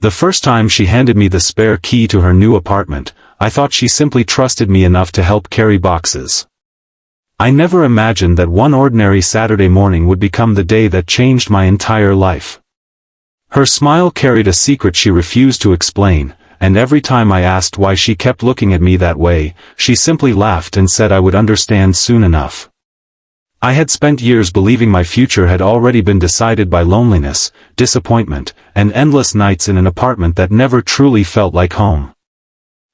The first time she handed me the spare key to her new apartment, I thought she simply trusted me enough to help carry boxes. I never imagined that one ordinary Saturday morning would become the day that changed my entire life. Her smile carried a secret she refused to explain, and every time I asked why she kept looking at me that way, she simply laughed and said I would understand soon enough. I had spent years believing my future had already been decided by loneliness, disappointment, and endless nights in an apartment that never truly felt like home.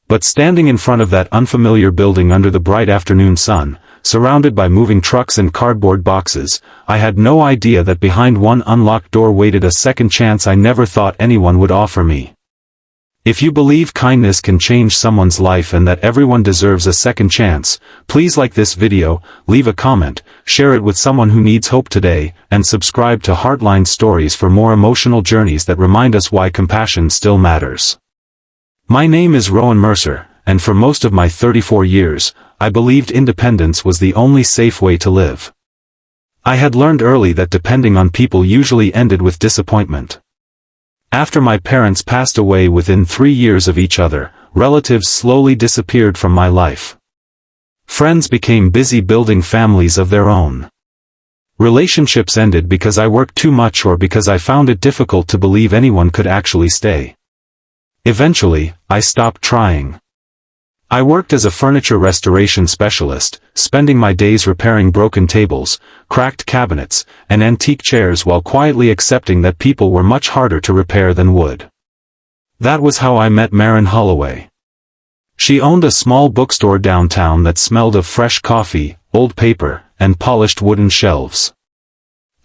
But standing in front of that unfamiliar building under the bright afternoon sun, surrounded by moving trucks and cardboard boxes, I had no idea that behind one unlocked door waited a second chance I never thought anyone would offer me. If you believe kindness can change someone's life and that everyone deserves a second chance, please like this video, leave a comment, share it with someone who needs hope today, and subscribe to Heartline Stories for more emotional journeys that remind us why compassion still matters. My name is Rowan Mercer, and for most of my 34 years, I believed independence was the only safe way to live. I had learned early that depending on people usually ended with disappointment. After my parents passed away within 3 years of each other, relatives slowly disappeared from my life. Friends became busy building families of their own. Relationships ended because I worked too much or because I found it difficult to believe anyone could actually stay. Eventually, I stopped trying. I worked as a furniture restoration specialist, spending my days repairing broken tables, cracked cabinets, and antique chairs while quietly accepting that people were much harder to repair than wood. That was how I met Maren Holloway. She owned a small bookstore downtown that smelled of fresh coffee, old paper, and polished wooden shelves.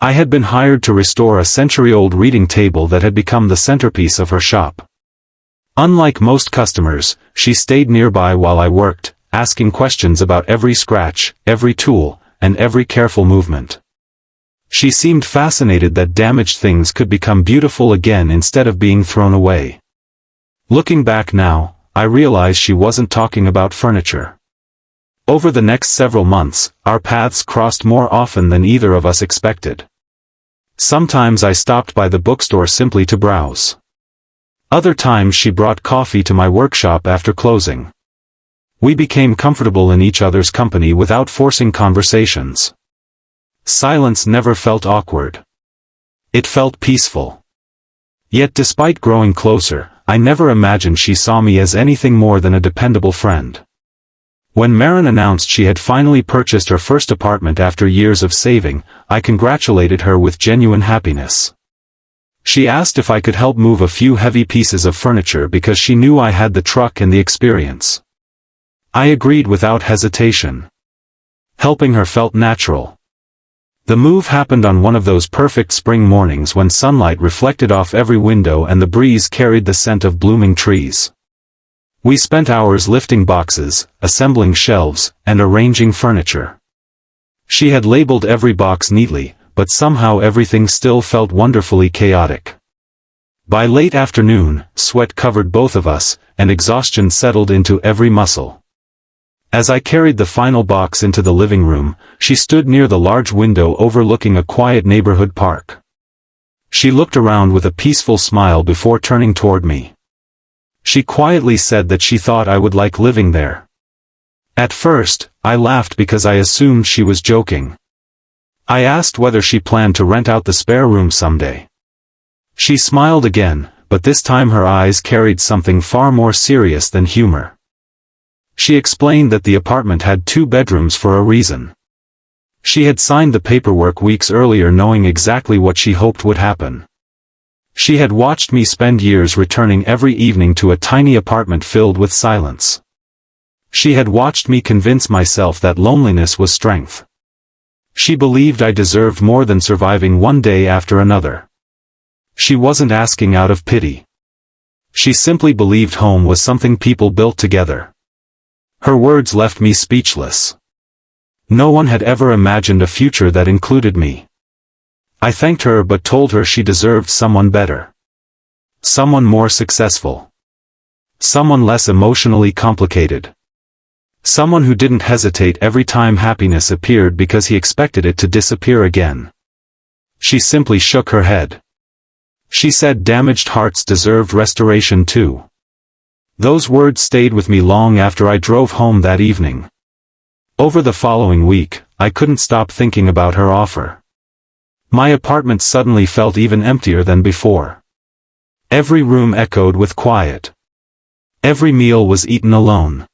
I had been hired to restore a century-old reading table that had become the centerpiece of her shop. Unlike most customers, she stayed nearby while I worked, asking questions about every scratch, every tool, and every careful movement. She seemed fascinated that damaged things could become beautiful again instead of being thrown away. Looking back now, I realize she wasn't talking about furniture. Over the next several months, our paths crossed more often than either of us expected. Sometimes I stopped by the bookstore simply to browse. Other times she brought coffee to my workshop after closing. We became comfortable in each other's company without forcing conversations. Silence never felt awkward. It felt peaceful. Yet despite growing closer, I never imagined she saw me as anything more than a dependable friend. When Maren announced she had finally purchased her first apartment after years of saving, I congratulated her with genuine happiness. She asked if I could help move a few heavy pieces of furniture because she knew I had the truck and the experience. I agreed without hesitation. Helping her felt natural. The move happened on one of those perfect spring mornings when sunlight reflected off every window and the breeze carried the scent of blooming trees. We spent hours lifting boxes, assembling shelves, and arranging furniture. She had labeled every box neatly, but somehow everything still felt wonderfully chaotic. By late afternoon, sweat covered both of us, and exhaustion settled into every muscle. As I carried the final box into the living room, she stood near the large window overlooking a quiet neighborhood park. She looked around with a peaceful smile before turning toward me. She quietly said that she thought I would like living there. At first, I laughed because I assumed she was joking. I asked whether she planned to rent out the spare room someday. She smiled again, but this time her eyes carried something far more serious than humor. She explained that the apartment had 2 bedrooms for a reason. She had signed the paperwork weeks earlier knowing exactly what she hoped would happen. She had watched me spend years returning every evening to a tiny apartment filled with silence. She had watched me convince myself that loneliness was strength. She believed I deserved more than surviving one day after another. She wasn't asking out of pity. She simply believed home was something people built together. Her words left me speechless. No one had ever imagined a future that included me. I thanked her but told her she deserved someone better. Someone more successful. Someone less emotionally complicated. Someone who didn't hesitate every time happiness appeared because he expected it to disappear again. She simply shook her head. She said damaged hearts deserved restoration too. Those words stayed with me long after I drove home that evening. Over the following week, I couldn't stop thinking about her offer. My apartment suddenly felt even emptier than before. Every room echoed with quiet. Every meal was eaten alone.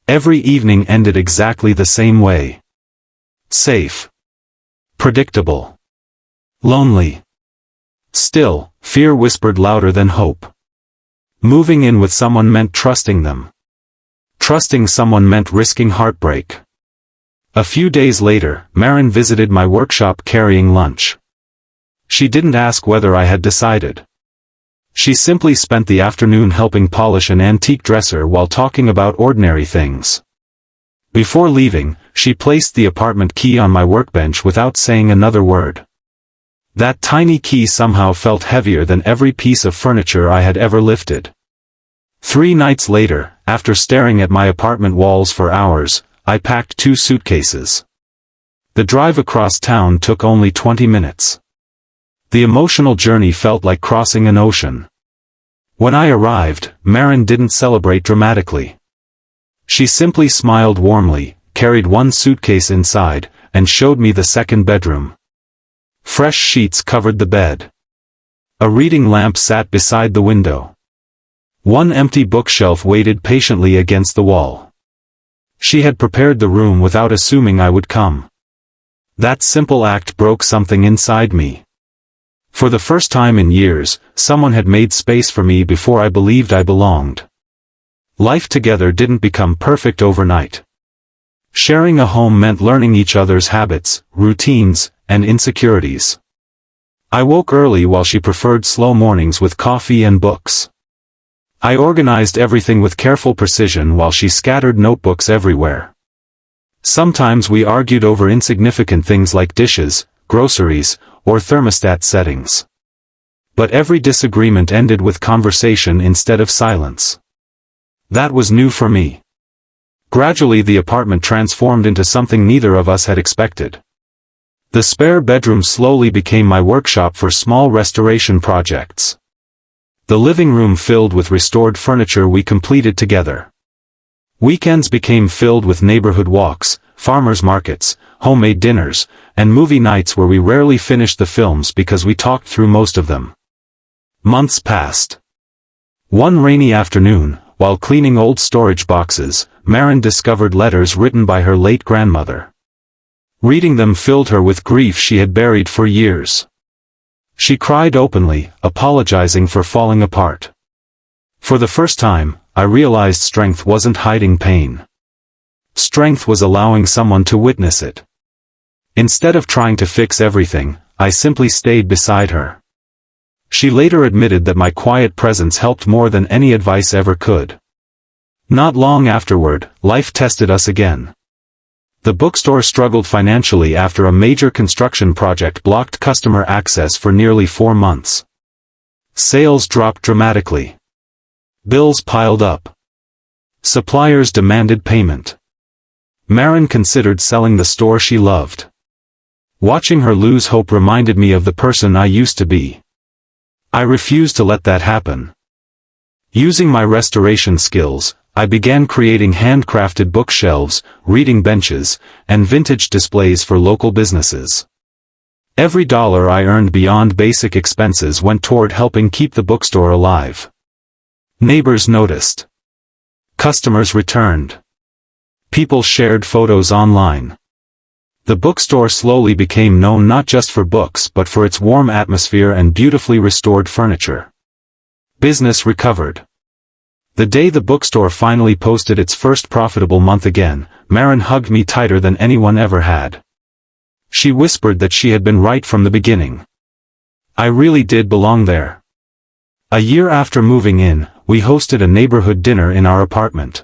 Every evening ended exactly the same way. Safe. Predictable. Lonely. Still, fear whispered louder than hope. Moving in with someone meant trusting them. Trusting someone meant risking heartbreak. A few days later, Maren visited my workshop carrying lunch. She didn't ask whether I had decided. She simply spent the afternoon helping polish an antique dresser while talking about ordinary things. Before leaving, she placed the apartment key on my workbench without saying another word. That tiny key somehow felt heavier than every piece of furniture I had ever lifted. 3 nights later, after staring at my apartment walls for hours, I packed 2 suitcases. The drive across town took only 20 minutes. The emotional journey felt like crossing an ocean. When I arrived, Maren didn't celebrate dramatically. She simply smiled warmly, carried 1 suitcase inside, and showed me the second bedroom. Fresh sheets covered the bed. A reading lamp sat beside the window. 1 empty bookshelf waited patiently against the wall. She had prepared the room without assuming I would come. That simple act broke something inside me. For the first time in years, someone had made space for me before I believed I belonged. Life together didn't become perfect overnight. Sharing a home meant learning each other's habits, routines, and insecurities. I woke early while she preferred slow mornings with coffee and books. I organized everything with careful precision while she scattered notebooks everywhere. Sometimes we argued over insignificant things like dishes, groceries, or thermostat settings. But every disagreement ended with conversation instead of silence. That was new for me. Gradually the apartment transformed into something neither of us had expected. The spare bedroom slowly became my workshop for small restoration projects. The living room filled with restored furniture we completed together. Weekends became filled with neighborhood walks, farmers markets, homemade dinners, and movie nights where we rarely finished the films because we talked through most of them. Months passed. One rainy afternoon, while cleaning old storage boxes, Maren discovered letters written by her late grandmother. Reading them filled her with grief she had buried for years. She cried openly, apologizing for falling apart. For the first time, I realized strength wasn't hiding pain. Strength was allowing someone to witness it. Instead of trying to fix everything, I simply stayed beside her. She later admitted that my quiet presence helped more than any advice ever could. Not long afterward, life tested us again. The bookstore struggled financially after a major construction project blocked customer access for nearly 4 months. Sales dropped dramatically. Bills piled up. Suppliers demanded payment. Maren considered selling the store she loved. Watching her lose hope reminded me of the person I used to be. I refused to let that happen. Using my restoration skills, I began creating handcrafted bookshelves, reading benches, and vintage displays for local businesses. Every dollar I earned beyond basic expenses went toward helping keep the bookstore alive. Neighbors noticed. Customers returned. People shared photos online. The bookstore slowly became known not just for books but for its warm atmosphere and beautifully restored furniture. Business recovered. The day the bookstore finally posted its first profitable month again, Maren hugged me tighter than anyone ever had. She whispered that she had been right from the beginning. I really did belong there. A year after moving in, we hosted a neighborhood dinner in our apartment.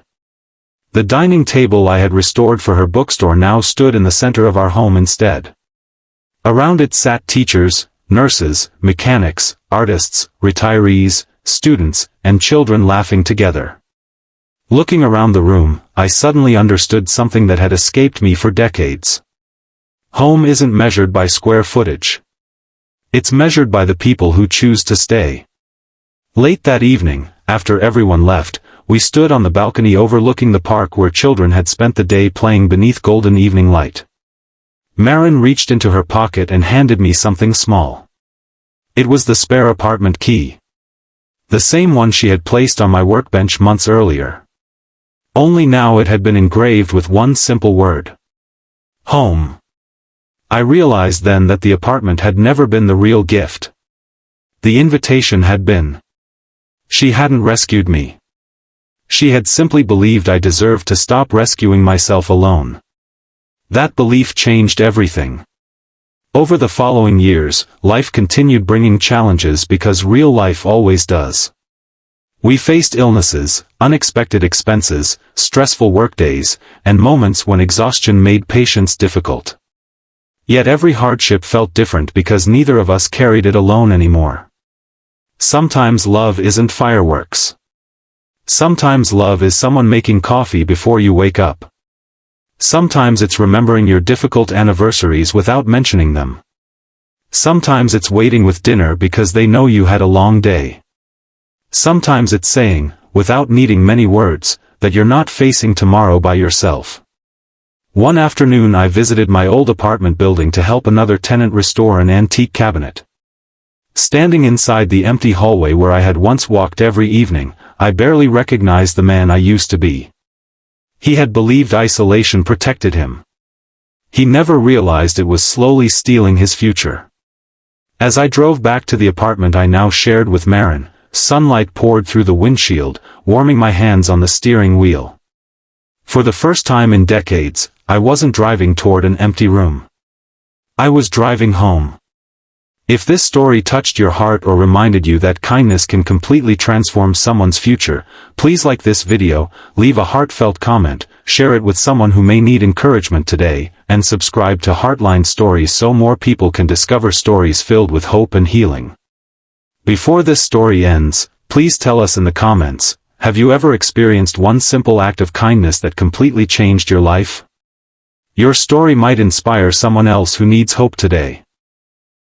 The dining table I had restored for her bookstore now stood in the center of our home instead. Around it sat teachers, nurses, mechanics, artists, retirees, students, and children laughing together. Looking around the room, I suddenly understood something that had escaped me for decades. Home isn't measured by square footage. It's measured by the people who choose to stay. Late that evening, after everyone left, we stood on the balcony overlooking the park where children had spent the day playing beneath golden evening light. Maren reached into her pocket and handed me something small. It was the spare apartment key. The same one she had placed on my workbench months earlier. Only now it had been engraved with one simple word. Home. I realized then that the apartment had never been the real gift. The invitation had been. She hadn't rescued me. She had simply believed I deserved to stop rescuing myself alone. That belief changed everything. Over the following years, life continued bringing challenges because real life always does. We faced illnesses, unexpected expenses, stressful workdays, and moments when exhaustion made patience difficult. Yet every hardship felt different because neither of us carried it alone anymore. Sometimes love isn't fireworks. Sometimes love is someone making coffee before you wake up. Sometimes it's remembering your difficult anniversaries without mentioning them. Sometimes it's waiting with dinner because they know you had a long day. Sometimes it's saying, without needing many words, that you're not facing tomorrow by yourself. One afternoon I visited my old apartment building to help another tenant restore an antique cabinet. Standing inside the empty hallway where I had once walked every evening, I barely recognized the man I used to be. He had believed isolation protected him. He never realized it was slowly stealing his future. As I drove back to the apartment I now shared with Maren, sunlight poured through the windshield, warming my hands on the steering wheel. For the first time in decades, I wasn't driving toward an empty room. I was driving home. If this story touched your heart or reminded you that kindness can completely transform someone's future, please like this video, leave a heartfelt comment, share it with someone who may need encouragement today, and subscribe to Heartline Stories so more people can discover stories filled with hope and healing. Before this story ends, please tell us in the comments, have you ever experienced one simple act of kindness that completely changed your life? Your story might inspire someone else who needs hope today.